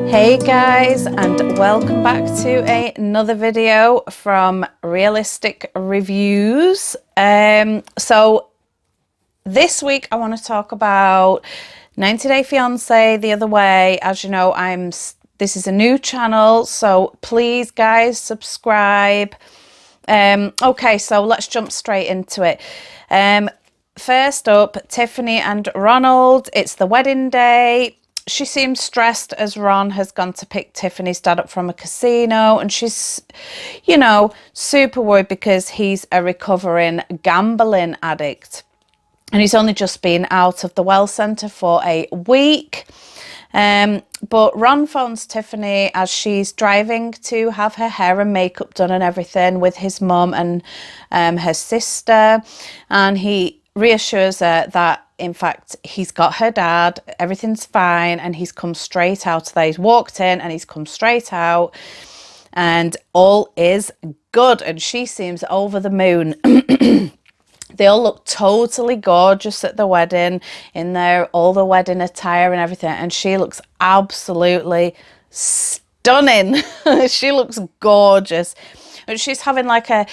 Hey guys, and welcome back to another video from Realistic Reviews. So this week I want to talk about 90 Day Fiance the other way. As you know, this is a new channel, so please guys subscribe. Okay, so let's jump straight into it. First up, Tiffany and Ronald. It's the wedding day. She seems stressed as Ron has gone to pick Tiffany's dad up from a casino, and she's, super worried because he's a recovering gambling addict and he's only just been out of the well centre for a week. But Ron phones Tiffany as she's driving to have her hair and makeup done and everything with his mum and her sister, and he reassures her that in fact he's got her dad, everything's fine, and he's come straight out there. He's walked in and he's come straight out and all is good, and she seems over the moon. They all look totally gorgeous at the wedding in all the wedding attire and everything, and she looks absolutely stunning. She looks gorgeous. But she's having like a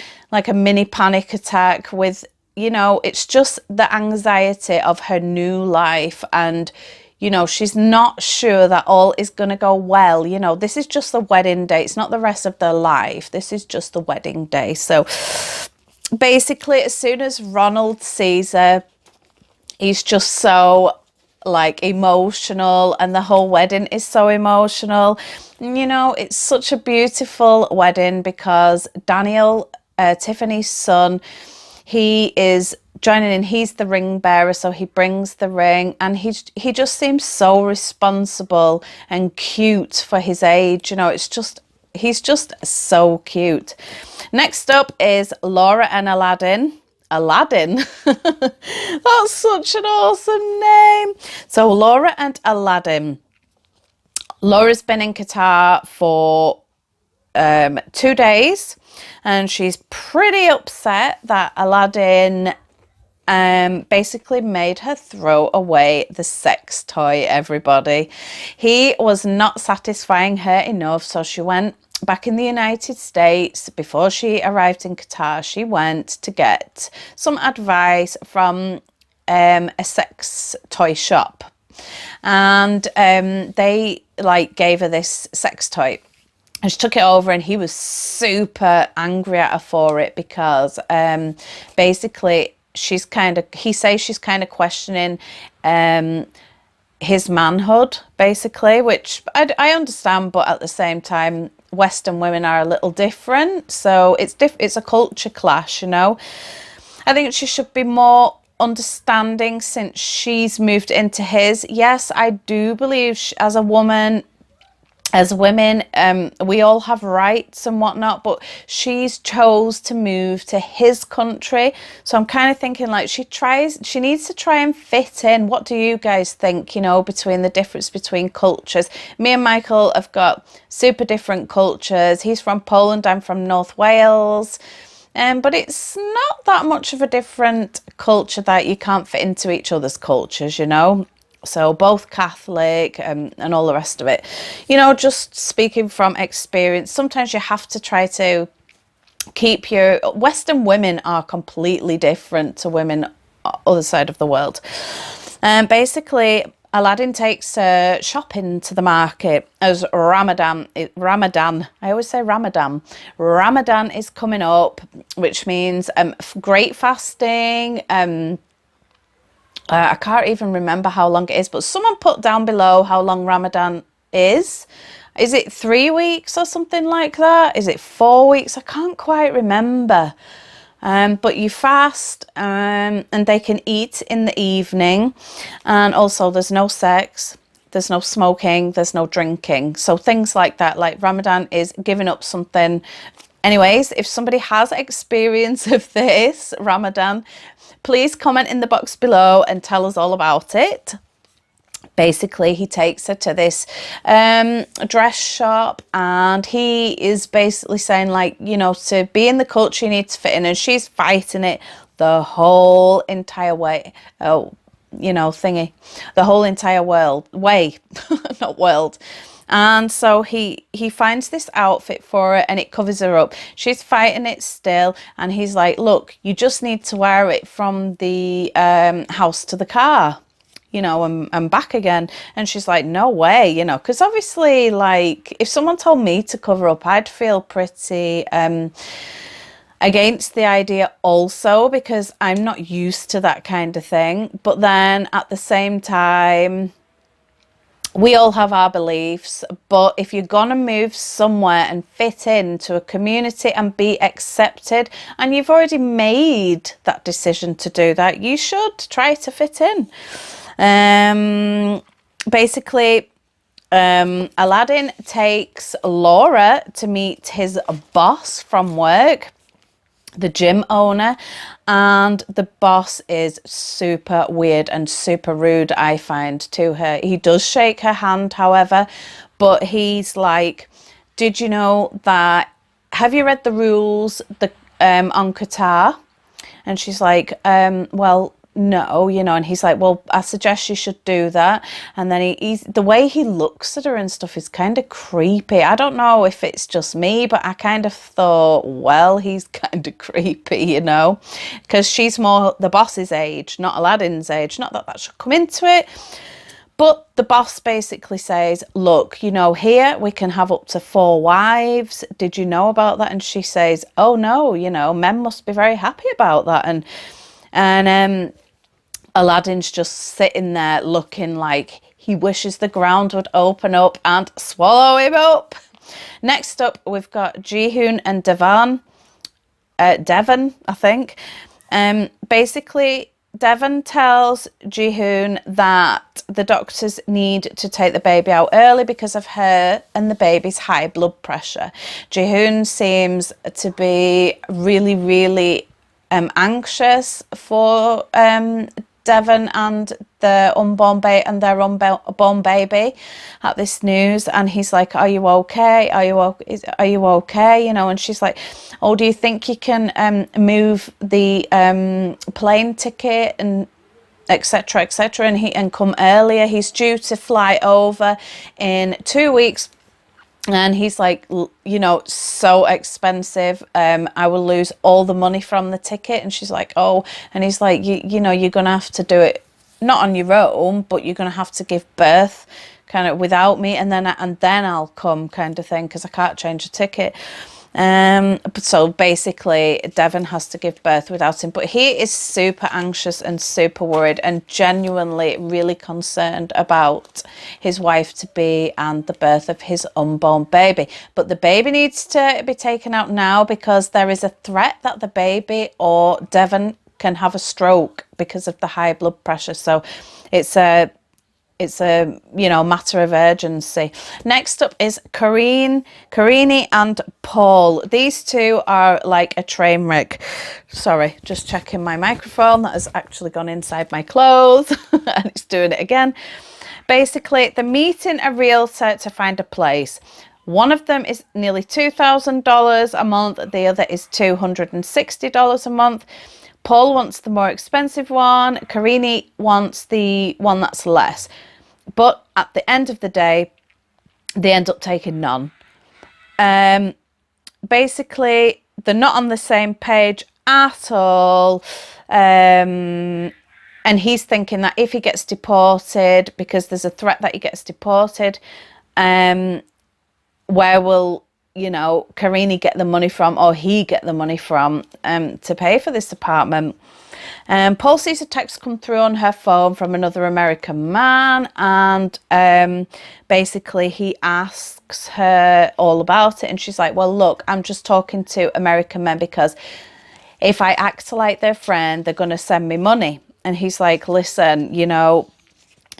mini panic attack with, it's just the anxiety of her new life, and she's not sure that all is going to go well. This is just the wedding day. It's not the rest of their life. This is just the wedding day. So basically, as soon as Ronald sees her, he's just so emotional, and the whole wedding is so emotional. It's such a beautiful wedding because Daniel, Tiffany's son, he is joining in. He's the ring bearer, so he brings the ring, and he just seems so responsible and cute for his age. He's just so cute. Next up is Laura and Aladdin. Aladdin? That's such an awesome name. So Laura and Aladdin. Laura's been in Qatar for 2 days, and she's pretty upset that Aladdin basically made her throw away the sex toy, everybody. He was not satisfying her enough, so she went back in the United States. Before she arrived in Qatar, she went to get some advice from a sex toy shop, and they gave her this sex toy. And she took it over, and he was super angry at her for it because basically he says she's kind of questioning his manhood, basically, which I understand, but at the same time, Western women are a little different, so it's a culture clash. I think she should be more understanding since she's moved into his. Yes, I do believe as a woman, as women, we all have rights and whatnot, but she's chose to move to his country, so I'm kind of thinking she needs to try and fit in. What do you guys think, between the difference between cultures? Me and Michael have got super different cultures. He's from Poland, I'm from North Wales, but it's not that much of a different culture that you can't fit into each other's cultures, So both Catholic and all the rest of it. Just speaking from experience, sometimes you have to try to keep Western women are completely different to women other side of the world. Basically, Aladdin takes her shopping to the market as Ramadan. I always say Ramadan. Ramadan is coming up, which means great fasting. I can't even remember how long it is, but someone put down below how long Ramadan is. Is it 3 weeks or something like that? Is it 4 weeks? I can't quite remember. But you fast, and they can eat in the evening. And also there's no sex, there's no smoking, there's no drinking. So things like that, like Ramadan is giving up something. Anyways, if somebody has experience of this Ramadan, please comment in the box below and tell us all about it. Basically, he takes her to this dress shop, and he is basically saying to be in the culture you need to fit in, and she's fighting it the whole entire way. The whole entire way, not world. And so he finds this outfit for her and it covers her up. She's fighting it still, and he's like, look, you just need to wear it from the house to the car, you know, and back again. And she's like, no way, you know, because obviously, like, if someone told me to cover up, I'd feel pretty against the idea also, because I'm not used to that kind of thing. But then at the same time, we all have our beliefs, but if you're gonna move somewhere and fit into a community and be accepted, and you've already made that decision to do that, you should try to fit in. Basically, Aladdin takes Laura to meet his boss from work, the gym owner, and the boss is super weird and super rude, I find, to her. He does shake her hand, however, but he's like, did you know that, have you read the rules on Qatar? And she's like, well, no, you know. And he's like, well, I suggest you should do that. And then he's the way he looks at her and stuff is kind of creepy. I don't know if it's just me, but I kind of thought, well, he's kind of creepy, you know, because she's more the boss's age, not Aladdin's age. Not that that should come into it. But the boss basically says, look, you know, here we can have up to 4 wives. Did you know about that? And she says, oh no, you know, men must be very happy about that. And Aladdin's just sitting there looking like he wishes the ground would open up and swallow him up. Next up, we've got Ji-hoon and Devon, I think. Basically, Devon tells Ji-hoon that the doctors need to take the baby out early because of her and the baby's high blood pressure. Ji-hoon seems to be really, really anxious for Devon and their unborn baby at this news, and he's like, are you okay, are you okay, you know? And she's like, oh, do you think you can move the plane ticket and etc etc, and come earlier? He's due to fly over in 2 weeks. And he's like, you know, so expensive. I will lose all the money from the ticket. And she's like, oh, and he's like, you know, you're going to have to do it not on your own, but you're going to have to give birth kind of without me. And then I'll come kind of thing, because I can't change the ticket. So basically Devon has to give birth without him, but he is super anxious and super worried and genuinely really concerned about his wife to be and the birth of his unborn baby. But the baby needs to be taken out now, because there is a threat that the baby or Devon can have a stroke because of the high blood pressure. So it's a you know, matter of urgency. Next up is Karini and Paul. These two are like a train wreck. Sorry, just checking my microphone. That has actually gone inside my clothes and it's doing it again. Basically, they're meeting a realtor to find a place. One of them is nearly $2,000 a month. The other is $260 a month. Paul wants the more expensive one. Karini wants the one that's less. But at the end of the day, they end up taking none. Basically, they're not on the same page at all. And he's thinking that if he gets deported, because there's a threat that he gets deported, where will, you know, Karini get the money from, or he get the money from, to pay for this apartment? Paul sees a text come through on her phone from another American man, and basically he asks her all about it, and she's like, well, look, I'm just talking to American men because if I act like their friend, they're going to send me money. And he's like, listen, you know,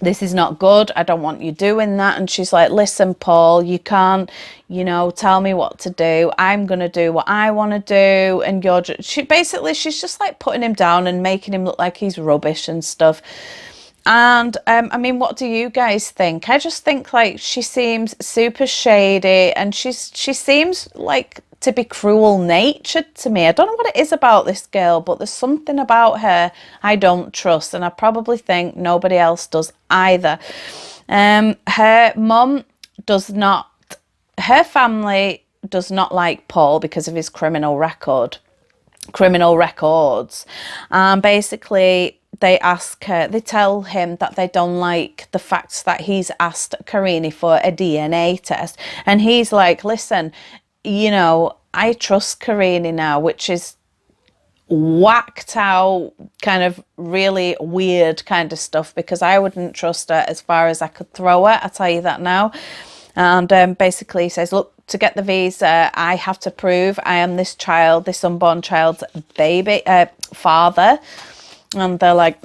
this is not good. I don't want you doing that. And she's like, listen, Paul, you can't, you know, tell me what to do. I'm going to do what I want to do. And you're just, she's just like putting him down and making him look like he's rubbish and stuff. And I mean, what do you guys think? I just think like she seems super shady, and she seems like to be cruel natured to me. I don't know what it is about this girl, but there's something about her I don't trust, and I probably think nobody else does either. Her mum does not, her family does not like Paul because of his criminal records. Basically, they ask her, they tell him that they don't like the fact that he's asked Karine for a DNA test. And he's like, listen, you know, I trust Karine now, which is whacked out, kind of really weird kind of stuff, because I wouldn't trust her as far as I could throw her, I tell you that now. And basically he says, look, to get the visa, I have to prove I am this child, this unborn child's father. And they're like,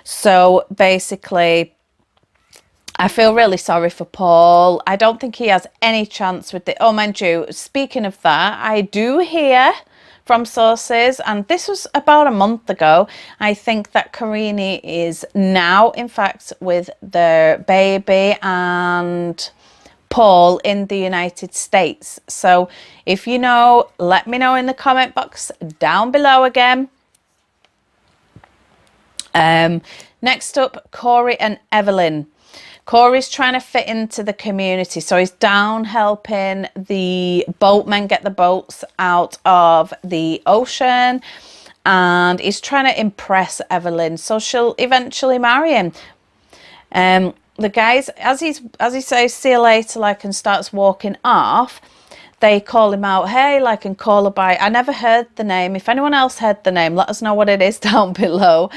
So basically, I feel really sorry for Paul. I don't think he has any chance with it. Oh, mind you, speaking of that, I do hear from sources, and this was about a month ago, I think that Karine is now, in fact, with their baby and Paul in the United States. So if you know, let me know in the comment box down below again. Next up, Corey and Evelyn. Corey's trying to fit into the community, so he's down helping the boatmen get the boats out of the ocean, and he's trying to impress Evelyn so she'll eventually marry him. The guys, as he says see you later, like, and starts walking off, they call him out, hey, like, and call her by, I never heard the name. If anyone else heard the name, let us know what it is down below.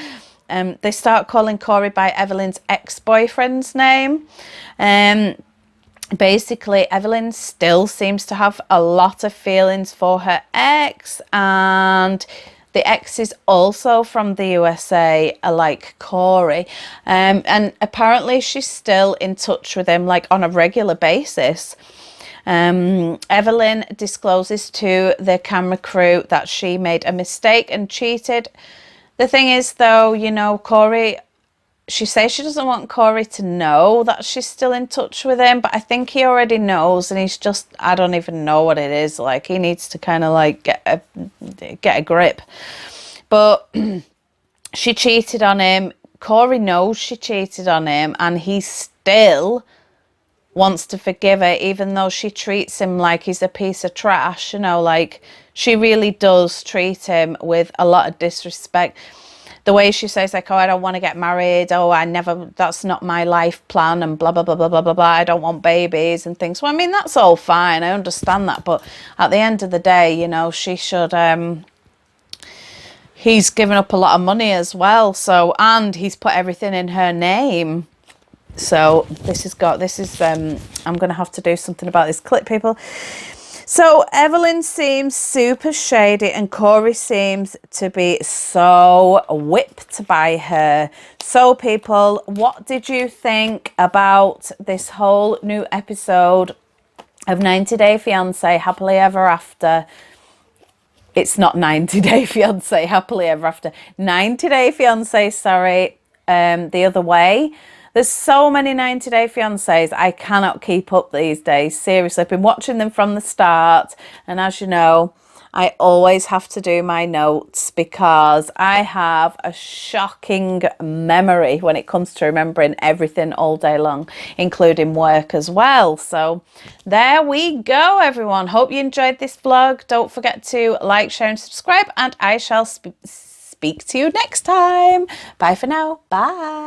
They start calling Corey by Evelyn's ex-boyfriend's name. Basically, Evelyn still seems to have a lot of feelings for her ex, and the ex is also from the USA, like Corey. And apparently she's still in touch with him, like, on a regular basis. Evelyn discloses to the camera crew that she made a mistake and cheated. The thing is, though, you know, Corey, she says she doesn't want Corey to know that she's still in touch with him, but I think he already knows, and he's just, I don't even know what it is. Like, he needs to kind of, like, get a grip. But she cheated on him. Corey knows she cheated on him, and he still wants to forgive her, even though she treats him like he's a piece of trash. You know, like, she really does treat him with a lot of disrespect. The way she says, like, oh, I don't want to get married, oh, that's not my life plan, and blah, blah, blah, blah, blah, blah, blah, I don't want babies and things. Well, I mean, that's all fine, I understand that, but at the end of the day, you know, she should, he's given up a lot of money as well, so, and he's put everything in her name. So I'm going to have to do something about this clip, people. So Evelyn seems super shady, and Corey seems to be so whipped by her. So, people, what did you think about this whole new episode of 90 Day Fiancé Happily Ever After? It's not 90 Day Fiancé Happily Ever After. 90 Day Fiancé, sorry, the other way. There's so many 90 Day Fiancés, I cannot keep up these days. Seriously, I've been watching them from the start. And as you know, I always have to do my notes because I have a shocking memory when it comes to remembering everything all day long, including work as well. So there we go, everyone. Hope you enjoyed this vlog. Don't forget to like, share and subscribe, and I shall speak to you next time. Bye for now. Bye.